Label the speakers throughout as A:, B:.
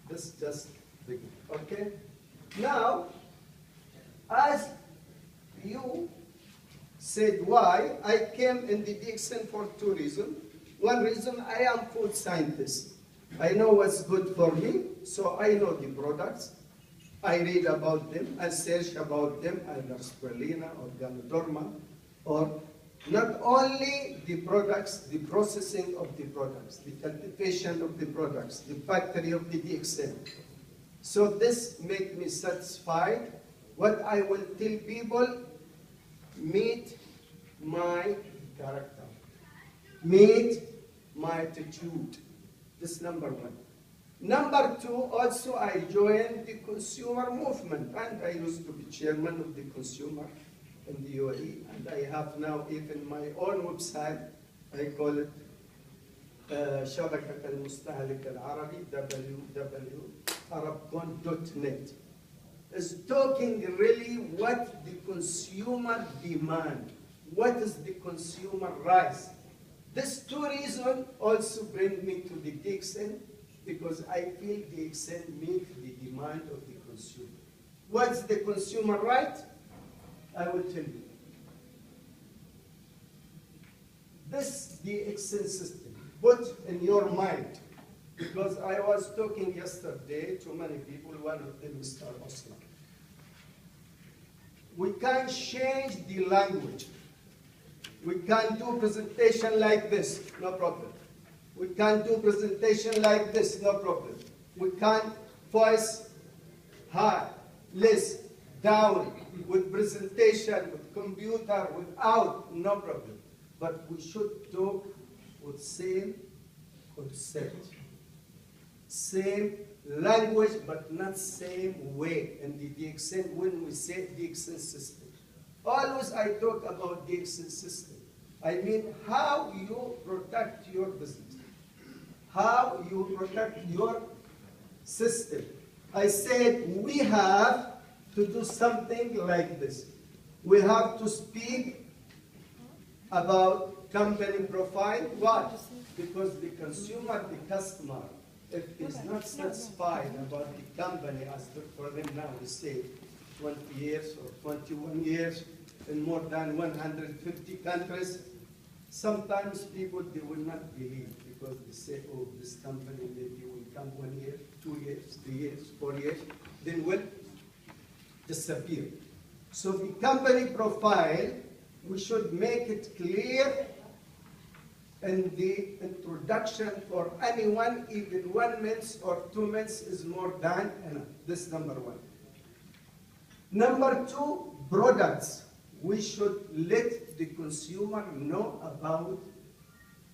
A: This just begin. Okay? Now, as you said why, I came in the Dxn for two reasons. One reason, I am food scientist. I know what's good for me, so I know the products. I read about them, I search about them, either spirulina or Ganoderma, or not only the products, the processing of the products, the cultivation of the products, the factory of the Dxn. So this makes me satisfied. What I will tell people, meet my character, meet my attitude. This is number one. Number two, also I joined the consumer movement, and I used to be chairman of the consumer in the UAE, and I have now even my own website. I call it شبكة المستهلك العربي www.arabcon.net. Is talking really what the consumer demand, what is the consumer rights. These two reasons also bring me to the Dxn, because I feel Dxn meets the demand of the consumer. What's the consumer right? I will tell you. This Dxn system, put in your mind, because I was talking yesterday to many people, one of them Mr. Osman. We can change the language. We can do presentation like this, no problem. We can do presentation like this, no problem. We can voice high, less, down, with presentation, with computer, without, no problem. But we should talk with same concept, same language, but not same way in the Dxn when we say Dxn system. Always I talk about Dxn system. I mean how you protect your business, how you protect your system. I said we have to do something like this. We have to speak about company profile. Why? Because the consumer, the customer, if he's not satisfied about the company, as for them now we say 20 years or 21 years in more than 150 countries, sometimes people, they will not believe, because they say, oh, this company maybe will come 1 year, 2 years, 3 years, 4 years, then will disappear. So the company profile, we should make it clear in the introduction for anyone. Even 1 month or 2 months is more than enough. This is number one. Number two, products. We should let the consumer know about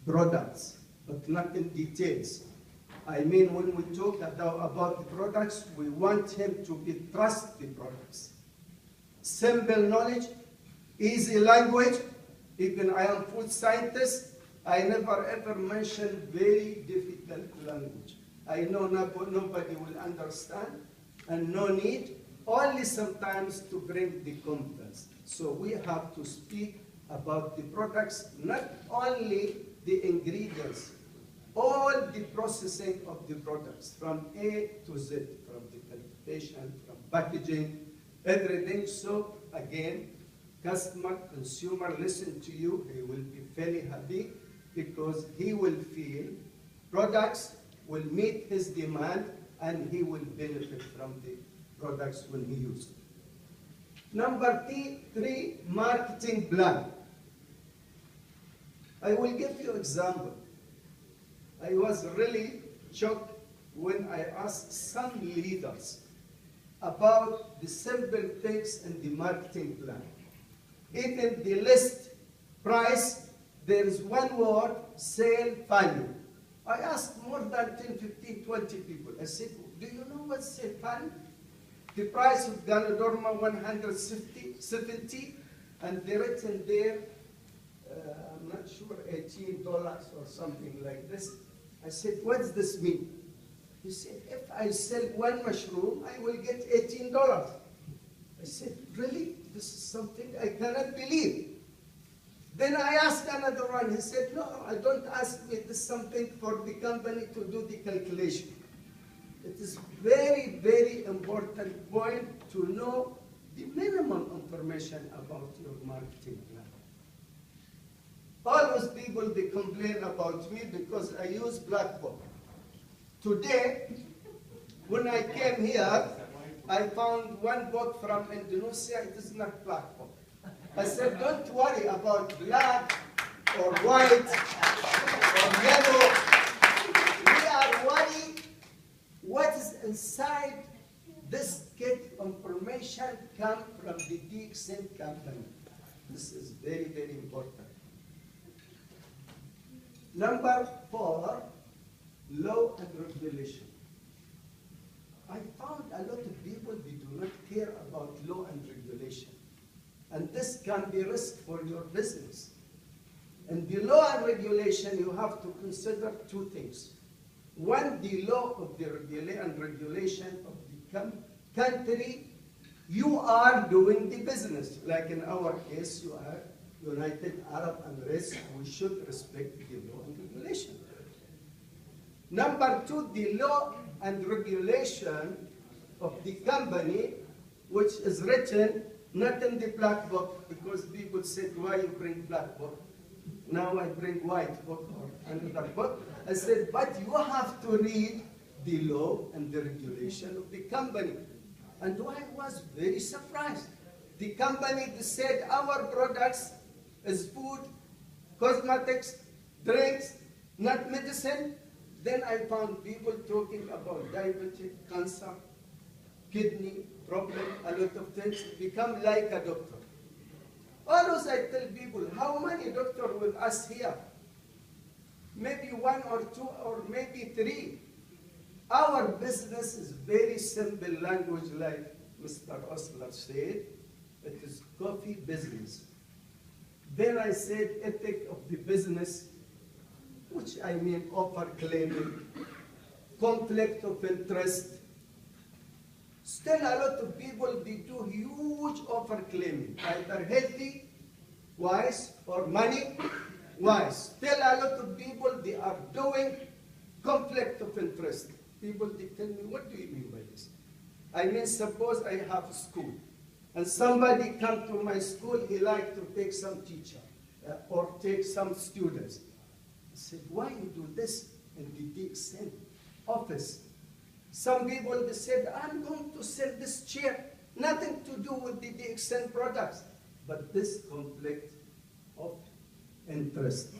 A: products, but not in details. I mean, when we talk about the products, we want him to trust the products. Simple knowledge, easy language. Even I am food scientist, I never ever mention very difficult language. I know nobody will understand, and no need, only sometimes to bring the confidence. So we have to speak about the products, not only the ingredients, all the processing of the products, from A to Z, from the cultivation, from packaging, everything. So again, customer, consumer listen to you, he will be very happy, because he will feel products will meet his demand, and he will benefit from the products when he uses it. Number three, marketing plan. I will give you an example. I was really shocked when I asked some leaders about the simple things in the marketing plan. Even the list price, there is one word, sale value. I asked more than 10, 15, 20 people. I said, do you know what sale value? The price of Ganoderma 170, and they written there, I'm not sure, $18 or something like this. I said, what does this mean? He said, if I sell one mushroom, I will get $18. I said, really? This is something I cannot believe. Then I asked another one. He said, no, I don't ask me. This is something for the company to do the calculation. It is very, very important point to know the minimum information about your marketing plan. Always people, they complain about me because I use black book. Today, when I came here, I found one book from Indonesia. It is not black book. I said, don't worry about black or white or yellow. We are worried what is inside this kit information come from the Dxn company. This is very, very important. Number 4, law and regulation. I found a lot of people, they do not care about law and regulation. And this can be risk for your business. In the law and regulation, you have to consider 2 things. One, the law of the regulation of the country you are doing the business. Like in our case, you are United Arab Emirates. We should respect the law and regulation. Number 2, the law and regulation of the company, which is written not in the black book, because people said, why you bring black book? Now I bring white book or another book. I said, but you have to read the law and the regulation of the company. And I was very surprised. The company said our products is food, cosmetics, drinks, not medicine. Then I found people talking about diabetes, cancer, kidney problem, a lot of things, become like a doctor. Always I tell people, how many doctors with us here? Maybe 1 or 2 or maybe 3. Our business is very simple language, like Mr. Osler said. It is coffee business. Then I said ethic of the business, which I mean offer claiming, conflict of interest. Still a lot of people, they do huge offer claiming, either healthy, wise, or money, wise. Still a lot of people, they are doing conflict of interest. People, they tell me, what do you mean by this? I mean, suppose I have a school, and somebody come to my school, he like to take some teacher, or take some students. I said, why you do this in the Dxn office? Some people, they said, I'm going to sell this chair, nothing to do with the Dxn products, but this conflict of interest,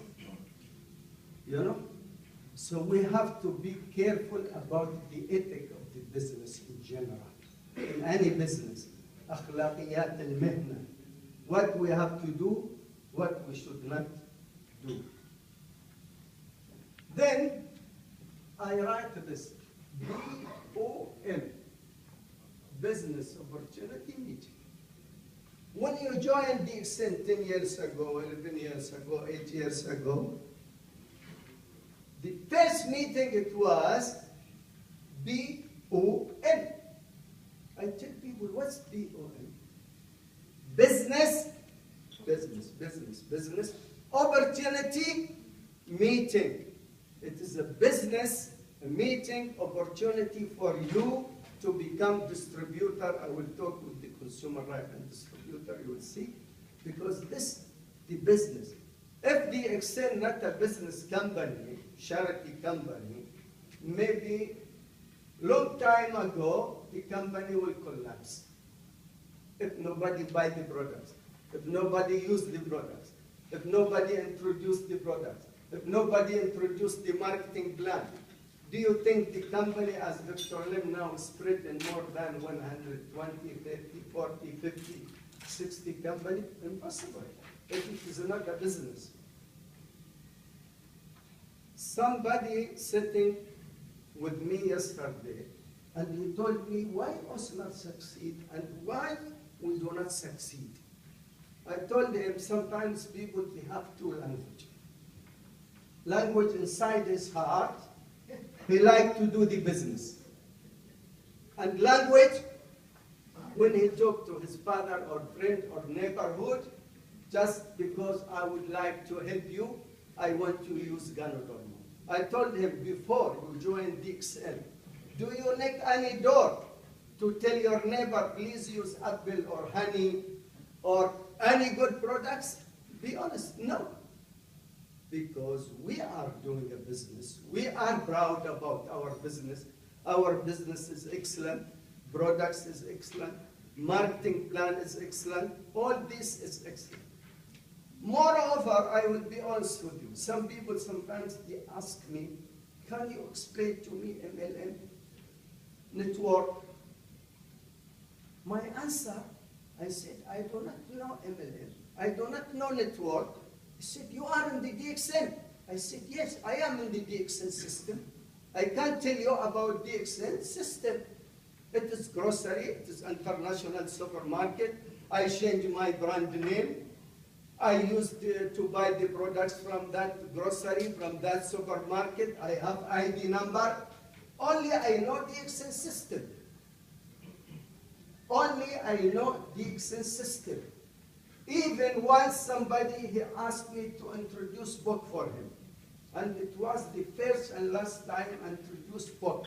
A: you know? So we have to be careful about the ethic of the business in general, in any business. أخلاقيات المهنة, what we have to do, what we should not do. Then I write this, BOM, Business Opportunity Meeting. When you joined Dxn 10 years ago, 11 years ago, 8 years ago, the first meeting it was BOM. I tell people, what's BOM? Business, business, business, business, opportunity meeting. It is a business meeting opportunity for you to become distributor. I will talk with the consumer right and distributor, you will see. Because this, the business. If Dxn not a business company, charity company, maybe long time ago, the company will collapse. If nobody buy the products, if nobody use the products, if nobody introduce the products, if nobody introduced the marketing plan, do you think the company as Dr. Lim now spread in more than 120, 30, 40, 50, 60 company? Impossible. If it is not a business. Somebody sitting with me yesterday, and he told me why us not succeed and why we do not succeed. I told him sometimes people, they have 2 languages. Language inside his heart, he like to do the business. And language, when he talk to his father or friend or neighborhood, just because I would like to help you, I want to use gun or more. I told him before you join Dxn, Do you knock any door to tell your neighbor, please use apple or honey or any good products? Be honest, no. Because we are doing a business. We are proud about our business. Our business is excellent. Products is excellent. Marketing plan is excellent. All this is excellent. Moreover, I will be honest with you. Some people sometimes they ask me, can you explain to me MLM network? My answer, I said, I do not know MLM. I do not know network. He said, you are in the Dxn. I said, yes, I am in the Dxn system. I can't tell you about Dxn system. It is grocery, it is international supermarket. I changed my brand name. I used to buy the products from that grocery, from that supermarket. I have ID number. Only I know Dxn system. Only I know Dxn system. Even once somebody he asked me to introduce book for him. And it was the first and last time I introduced book.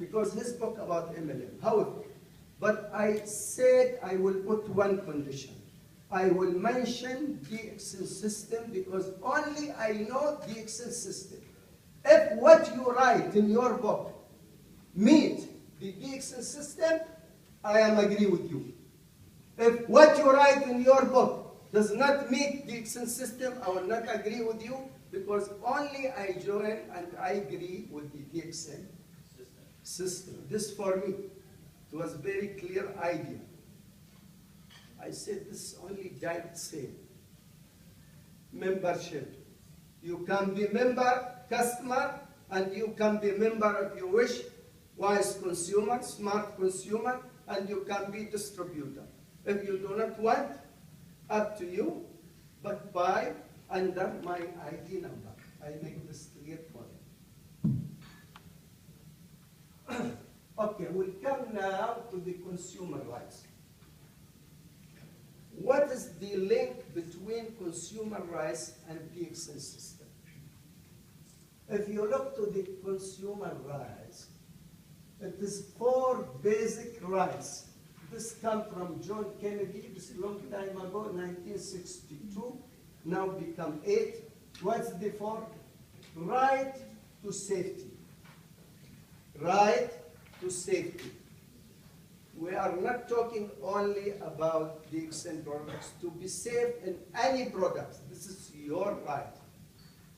A: Because his book about MLM. However, but I said I will put one condition. I will mention Dxn system because only I know Dxn system. If what you write in your book meet the Dxn system, I am agree with you. If what you write in your book does not meet Dxn system, I will not agree with you because only I join and I agree with the Dxn system. This for me, it was a very clear idea. I said this is only direct sale. Membership. You can be member, customer, and you can be member if you wish, wise consumer, smart consumer, and you can be distributor. If you do not want, up to you, but buy under my ID number. I make this clear for you. Okay, we'll come now to the consumer rights. What is the link between consumer rights and Dxn system? If you look to the consumer rights, it is 4 basic rights. This comes from John Kennedy, this long time ago, 1962, now become 8. What's the 4? Right to safety. Right to safety. We are not talking only about Dxn products. To be safe in any products, this is your right.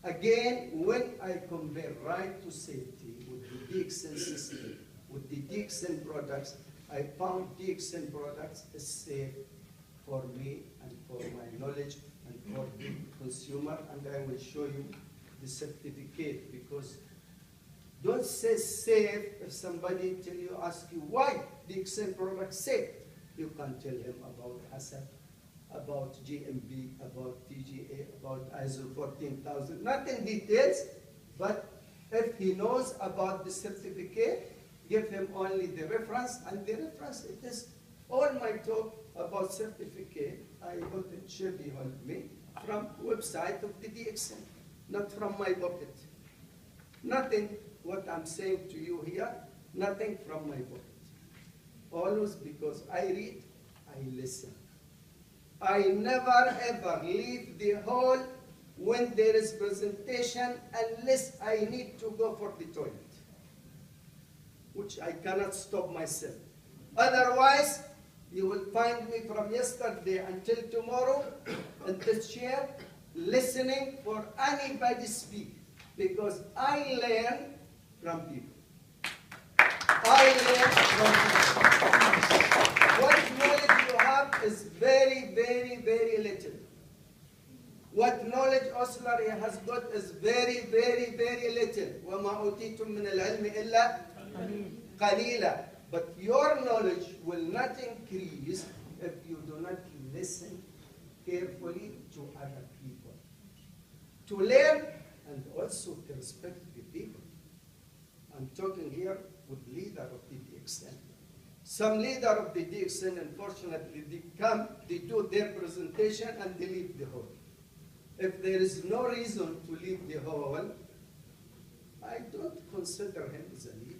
A: Again, when I compare right to safety with the Dxn system, with the Dxn products, I found Dxn products is safe for me and for my knowledge and for the consumer, and I will show you the certificate because don't say safe if somebody ask you why Dxn product safe. You can tell him about Hassan, about GMB, about TGA, about ISO 14000, not in details, but if he knows about the certificate, give him only the reference, and the reference, it is all my talk about certificate. I got it, Shelby helped me, from website of the Dxn, not from my pocket. Nothing what I'm saying to you here, nothing from my pocket. Always because I read, I listen. I never ever leave the hall when there is presentation unless I need to go for the toilet, which I cannot stop myself. Otherwise, you will find me from yesterday until tomorrow in this chair listening for anybody speak because I learn from people. I learn from people. What knowledge you have is very, very, very little. What knowledge Osler has got is very, very, very little. وَمَا أُوتِيتُم مِّنَ الْعِلْمِ إِلَّا قَلِيلًا. But your knowledge will not increase if you do not listen carefully to other people. To learn and also to respect the people. I'm talking here with leader of the Dxn. Some leader of the Dxn, unfortunately, they come, they do their presentation and they leave the hall. If there is no reason to leave the hall, I don't consider him as a leader.